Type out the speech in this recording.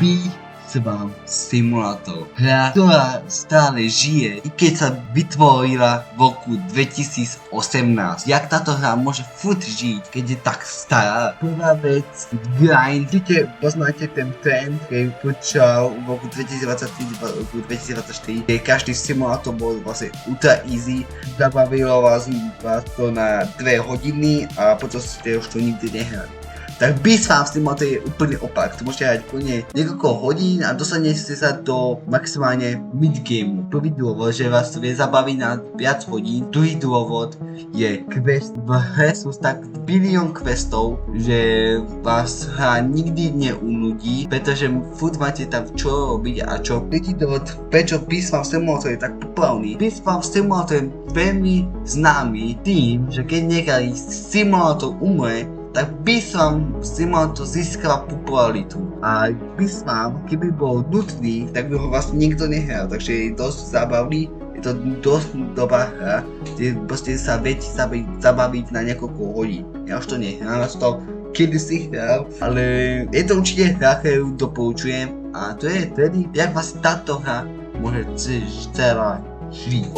Výzvam Simulator. Hra, ktorá stále žije, i keď sa vytvorila v roku 2018. Jak táto hra môže furt žiť, keď je tak stará? Prvá vec, grind. Určite poznáte ten trend, ktorý počal v roku 2023, v roku 2024, keď každý simulátor bol vlastne ultra easy. Zabavilo vás to na 2 hodiny a potom ste už to nikdy nehrali. Tak Výzvam Simulator je úplný opak, to môžete hrať plne niekoľko hodín a dostanete sa do maximálne midgameu. Prvý dôvod, že vás to vie zabaviť na viac hodín, druhý dôvod je quest. V hre sú tak bilión questov, že vás hra nikdy neunudí, pretože furt máte tam čo robiť a čo. Tretí dôvod, prečo Výzvam Simulator je tak populárny. Výzvam Simulator je veľmi známy tým, že keď niekedy simulátor umre, tak Výzvam Simulator získava popularitu. A Výzvam, keby bol nutný, tak by ho vlastne nikto nehral, takže je dosť zábavný, je to dosť dobrá hra, kde proste sa viete zabaviť na niekoľko hodín. Ja už to nehrám, ja som to kedysi hral, ale je to určite hra, ktorú doporučujem a to je tedy, jak vlastne táto hra môže celá žiť.